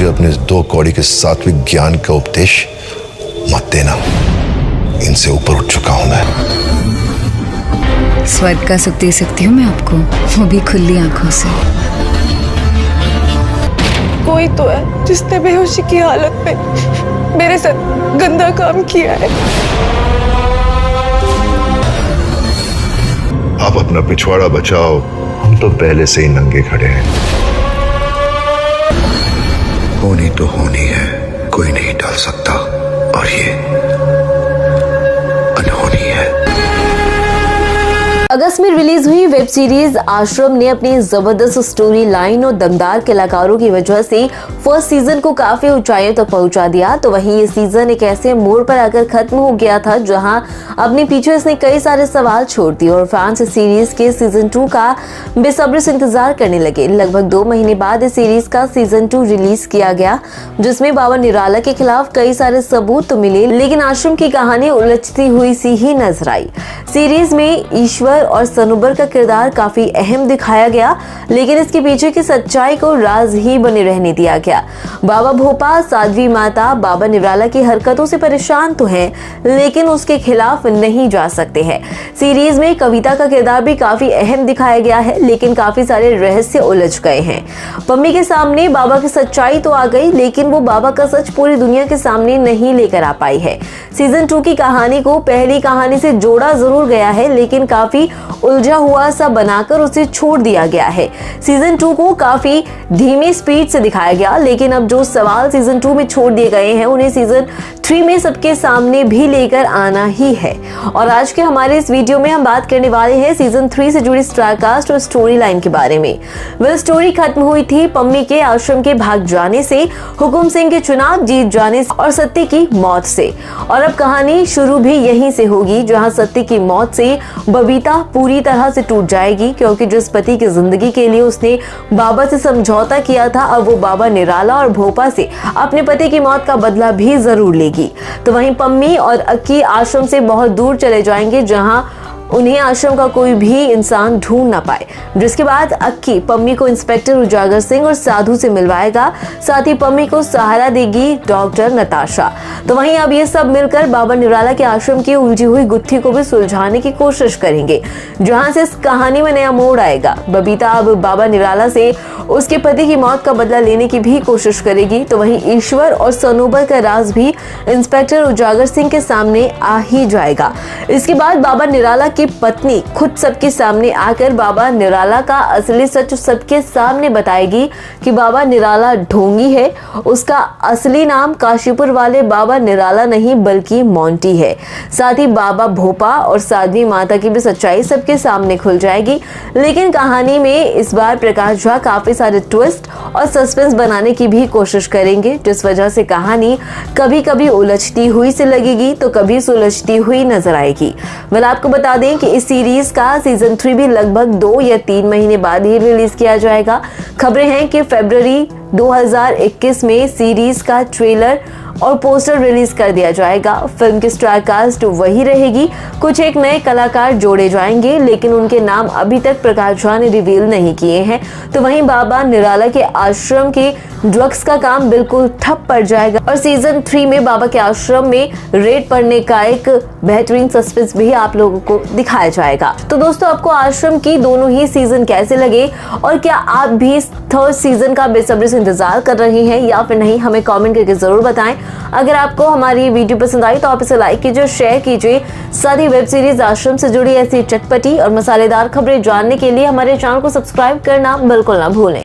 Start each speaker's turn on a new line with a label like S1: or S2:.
S1: मुझे अपने इस 2 कौड़ी के सात्विक ज्ञान का उपदेश मत देना। इनसे ऊपर उठ चुका हूं मैं।
S2: स्वर्ग का सुख दे सकती हूँ मैं आपको, वो भी खुली आंखों से।
S3: कोई तो है जिसने बेहोशी की हालत में मेरे साथ गंदा काम किया है।
S1: आप अपना पिछवाड़ा बचाओ, हम तो पहले से ही नंगे खड़े हैं। होनी तो होनी है, कोई नहीं टाल सकता, और ये अनहोनी है।
S4: अगस्त में रिलीज हुई वेब सीरीज आश्रम ने अपनी जबरदस्त स्टोरी लाइन और दमदार कलाकारों की वजह से फर्स्ट सीजन को काफी ऊंचाइयों तक पहुंचा दिया। तो वहीं ये सीजन एक ऐसे मोड़ पर आकर खत्म हो गया था जहां अपने पीछे इसने कई सारे सवाल छोड़ दिए और फैंस इस सीरीज के सीजन 2 का बेसब्री से इंतजार करने लगे। लगभग 2 महीने बाद इस सीरीज का सीजन 2 रिलीज किया गया, जिसमें बाबा निराला के खिलाफ कई सारे सबूत तो मिले, लेकिन आश्रम की कहानी उलझती हुई सी ही नजर आई। सीरीज में ईश्वर और सनोबर का किरदार काफी अहम दिखाया गया, लेकिन इसके पीछे की सच्चाई को राज ही बने रहने दिया गया। बाबा भोपा, साध्वी माता बाबा निराला की हरकतों से परेशान तो हैं, लेकिन उसके खिलाफ नहीं जा सकते हैं। सीरीज में कविता का किरदार भी काफी अहम दिखाया गया है, लेकिन काफी सारे रहस्य उलझ गए हैं। पम्मी के सामने बाबा की सच्चाई तो आ गई, लेकिन वो बाबा का सच पूरी दुनिया के सामने नहीं लेकर आ पाई है। सीजन 2 की कहानी को पहली कहानी से जोड़ा जरूर गया है, लेकिन काफी उलझा हुआ सा बनाकर उसे छोड़ दिया गया है। सीजन 2 को काफी धीमी स्पीड से दिखाया गया, लेकिन अब जो सवाल सीजन 2 में छोड़ दिए गए हैं उन्हें सीजन 3 में सबके सामने भी लेकर आना ही है। और आज के हमारे इस वीडियो में हम बात करने वाले हैं सीजन 3 से जुड़ी स्टारकास्ट और स्टोरी लाइन के बारे में। वह स्टोरी खत्म हुई थी पम्मी के आश्रम के भाग जाने से, हुकुम सिंह के चुनाव जीत जाने से और सत्य की मौत से। और अब कहानी शुरू भी यहीं से होगी, जहां सत्य की मौत से बबीता पूरी तरह से टूट जाएगी, क्योंकि जिस पति की जिंदगी के लिए उसने बाबा से समझौता किया था, अब वो बाबा निराला और भोपा से अपने पति की मौत का बदला भी जरूर लेगी। तो वहीं पम्मी और अक्की आश्रम से बहुत दूर चले जाएंगे, जहां उन्हें आश्रम का कोई भी इंसान ढूंढ ना पाए। जिसके बाद अक्की पम्मी को इंस्पेक्टर उजागर सिंह और साधु से मिलवाएगा, साथ ही पम्मी को सहारा देगी डॉक्टर नताशा। तो वहीं अब ये सब मिलकर बाबा निराला के आश्रम की उलझी हुई गुत्थी को भी सुलझाने की कोशिश करेंगे, जहां से इस कहानी में नया मोड़ आएगा। बबीता अब बाबा निराला से उसके पति की मौत का बदला लेने की भी कोशिश करेगी। तो वहीं ईश्वर और सनोबर का राज भी इंस्पेक्टर उजागर सिंह के सामने आ ही जाएगा। इसके बाद बाबा निराला की पत्नी खुद सबके सामने आकर बाबा निराला का असली सच सबके सामने बताएगी कि बाबा निराला ढोंगी है। उसका असली नाम काशीपुर वाले बाबा निराला नहीं बल्कि मोंटी है। साथ ही बाबा भोपा और साध्वी माता की भी सच्चाई सबके सामने खुल जाएगी। लेकिन कहानी में इस बार प्रकाश झा काफी सारे ट्विस्ट और सस्पेंस बनाने की भी कोशिश करेंगे, जिस वजह से कहानी कभी कभी उलझती हुई से लगेगी तो कभी सुलझती हुई नजर आएगी। आपको बता दें कि इस सीरीज का सीजन 3 भी लगभग 2 या 3 महीने बाद ही रिलीज किया जाएगा। खबरें हैं कि फरवरी 2021 में सीरीज का ट्रेलर और पोस्टर रिलीज कर दिया जाएगा। फिल्म की स्टार कास्ट वही रहेगी, कुछ एक नए कलाकार जोड़े जाएंगे, लेकिन उनके नाम अभी तक प्रकाश झा ने रिवील नहीं किए हैं। तो वहीं बाबा निराला के आश्रम के ड्रग्स का काम बिल्कुल ठप पड़ जाएगा और सीजन 3 में बाबा के आश्रम में रेड पड़ने का एक बेहतरीन सस्पेंस भी आप लोगों को दिखाया जाएगा। तो दोस्तों, आपको आश्रम की दोनों ही सीजन कैसे लगे और क्या आप भी इस 3rd सीजन का बेसब्री से इंतजार कर रहे हैं या फिर नहीं, हमें कमेंट करके जरूर बताएं। अगर आपको हमारी ये वीडियो पसंद आई तो आप इसे लाइक कीजिए, शेयर कीजिए। साथ ही वेब सीरीज आश्रम से जुड़ी ऐसी चटपटी और मसालेदार खबरें जानने के लिए हमारे चैनल को सब्सक्राइब करना बिल्कुल ना भूलें।